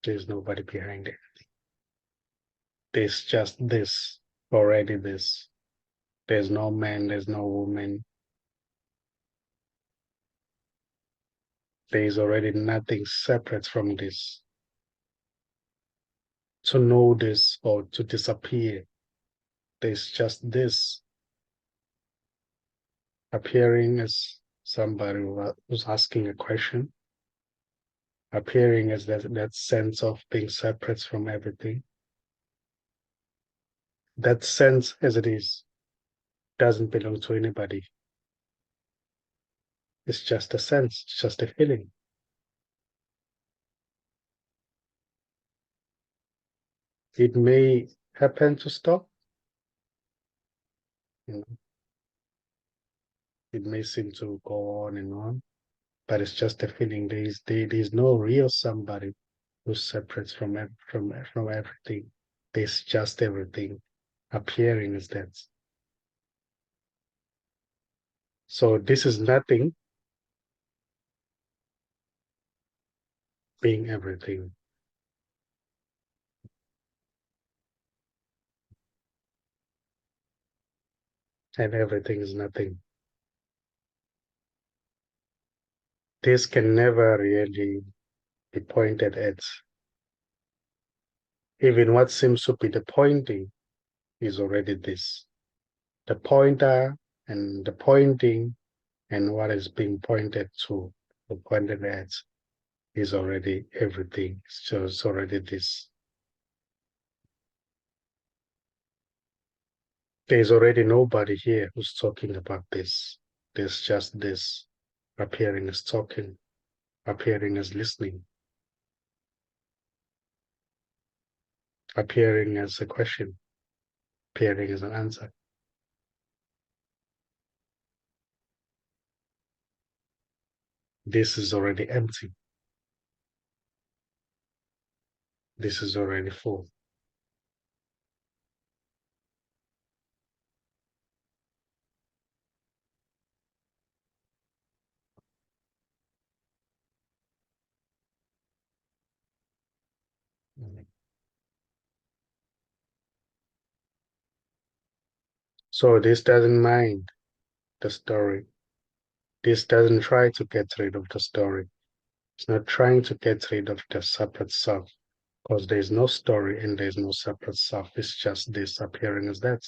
There's nobody behind it. There's just this, already this. There's no man, there's no woman. There is already nothing separate from this. To know this or to disappear, there's just this appearing as somebody who's asking a question, appearing as that sense of being separate from everything. That sense as it is doesn't belong to anybody. It's just a sense, it's just a feeling. It may happen to stop, you know, it may seem to go on, but it's just a feeling. There's no real somebody who separates from everything. There's just everything appearing as that. So this is nothing being everything. And everything is nothing. This can never really be pointed at. Even what seems to be the pointing is already this. The pointer and the pointing and what is being pointed to or pointed at is already everything. It's already this. There's already nobody here who's talking about this. There's just this appearing as talking, appearing as listening, appearing as a question, appearing as an answer. This is already empty. This is already full. So this doesn't mind the story. This doesn't try to get rid of the story. It's not trying to get rid of the separate self because there's no story and there's no separate self. It's just this appearing as that.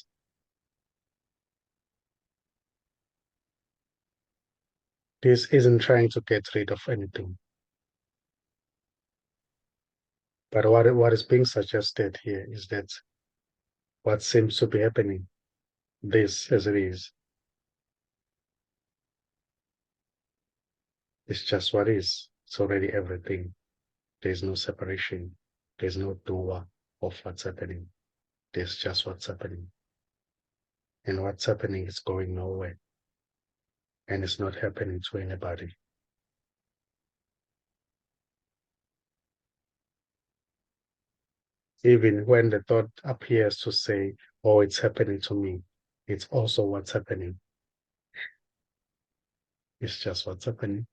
This isn't trying to get rid of anything. But what is being suggested here is that what seems to be happening, this as it is just what is. It's already everything. There's no separation. There's no doer of what's happening. There's just what's happening. And what's happening is going nowhere. And it's not happening to anybody. Even when the thought appears to say, oh, it's happening to me, it's also what's happening. It's just what's happening.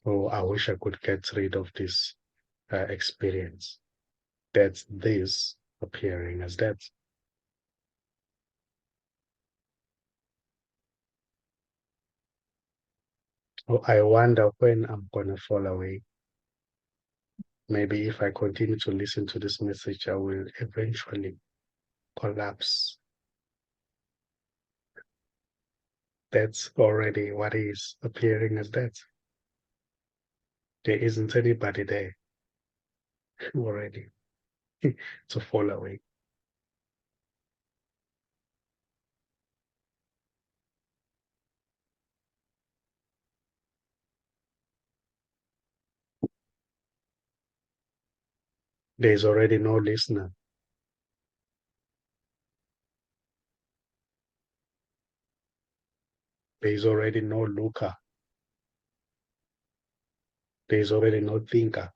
Oh, I wish I could get rid of this experience. That's this appearing as that. Oh, I wonder when I'm going to fall away. Maybe if I continue to listen to this message, I will eventually collapse. That's already what is appearing as that. There isn't anybody there already to fall away. There's already no listener. There's already no looker. There's already no thinker.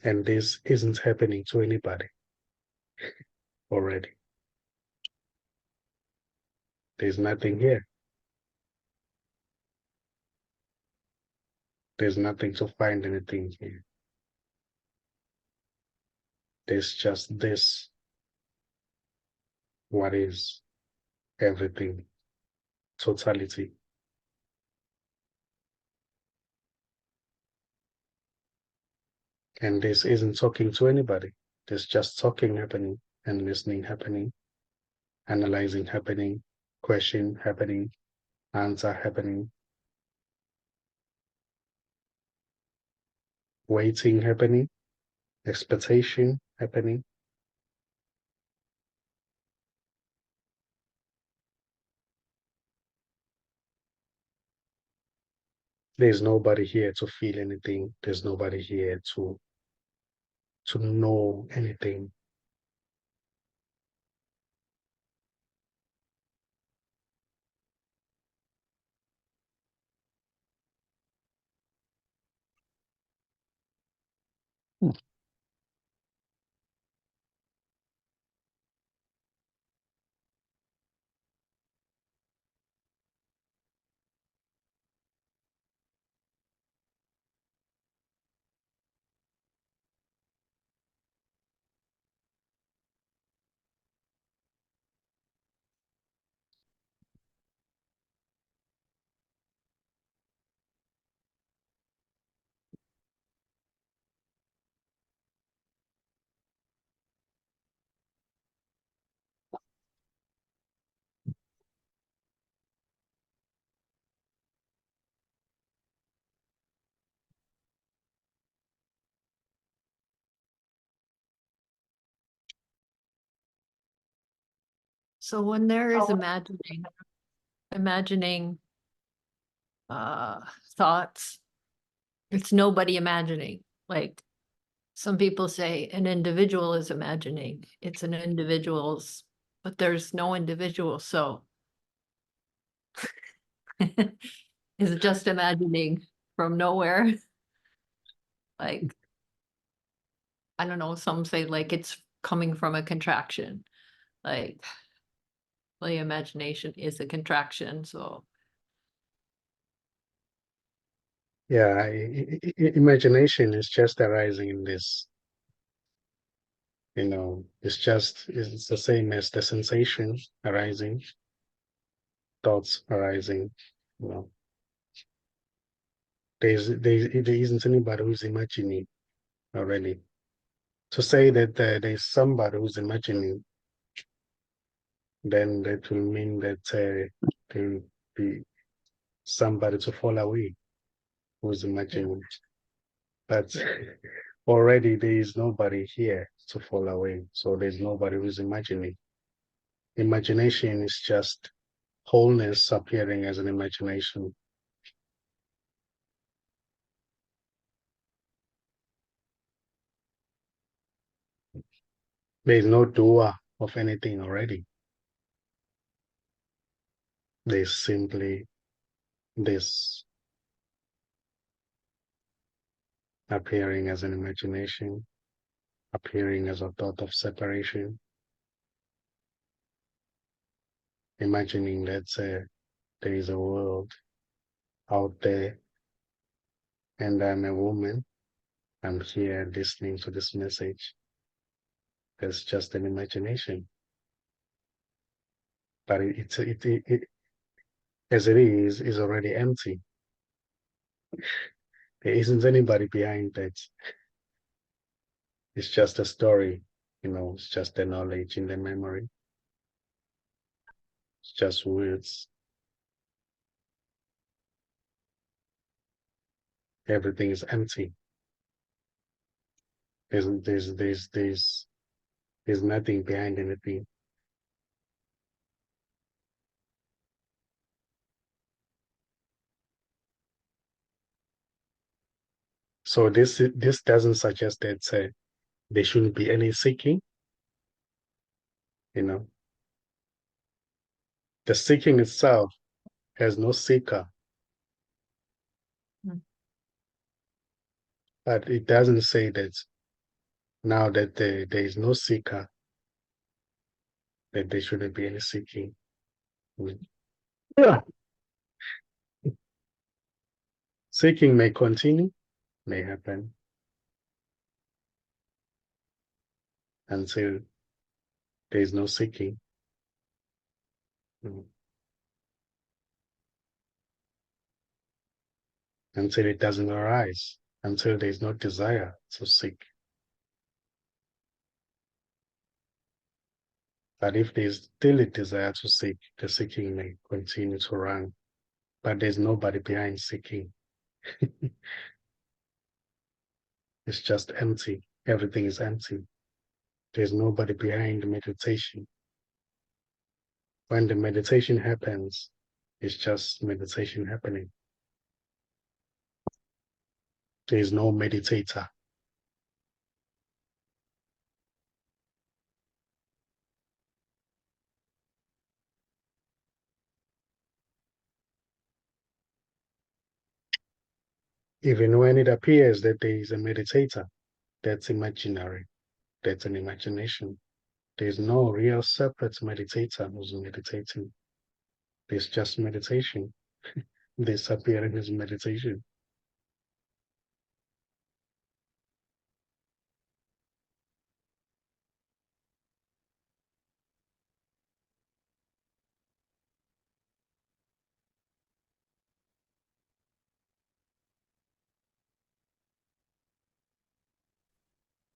And this isn't happening to anybody already. There's nothing here. There's nothing to find anything here. There's just this, what is everything, totality. And this isn't talking to anybody. There's just talking happening and listening happening, analyzing happening, question happening, answer happening, waiting happening, expectation happening. There's nobody here to feel anything. There's nobody here to know anything. So when there is imagining uh thoughts, it's nobody imagining. Like some people say an individual is imagining. It's an individual's, but there's no individual, so is it just imagining from nowhere? Like, I don't know, some say like it's coming from a contraction. Like the imagination is a contraction, so Yeah, imagination is just arising in this, it's the same as the sensation arising, thoughts arising, you know. There isn't anybody who's imagining already. To say that there's somebody who's imagining, then that will mean that there will be somebody to fall away who's imagining. But already there is nobody here to fall away. So there's nobody who's imagining. Imagination is just wholeness appearing as an imagination. There's no doer of anything already. There's simply this appearing as an imagination, appearing as a thought of separation, imagining that there is a world out there and I'm a woman. I'm here listening to this message. There's just an imagination. But as it is already empty. There isn't anybody behind that. It's just a story, it's just the knowledge in the memory. It's just words. Everything is empty. There's nothing behind anything. So this doesn't suggest that there shouldn't be any seeking. The seeking itself has no seeker, but it doesn't say that now that there is no seeker, that there shouldn't be any seeking. Yeah. Seeking may continue, may happen until there is no seeking. Mm. Until it doesn't arise, until there is no desire to seek. But if there is still a desire to seek, the seeking may continue to run. But there's nobody behind seeking. It's just empty. Everything is empty. There's nobody behind the meditation. When the meditation happens, it's just meditation happening. There is no meditator. Even when it appears that there is a meditator, that's imaginary. That's an imagination. There's no real separate meditator who's meditating. There's just meditation. Disappearing is meditation.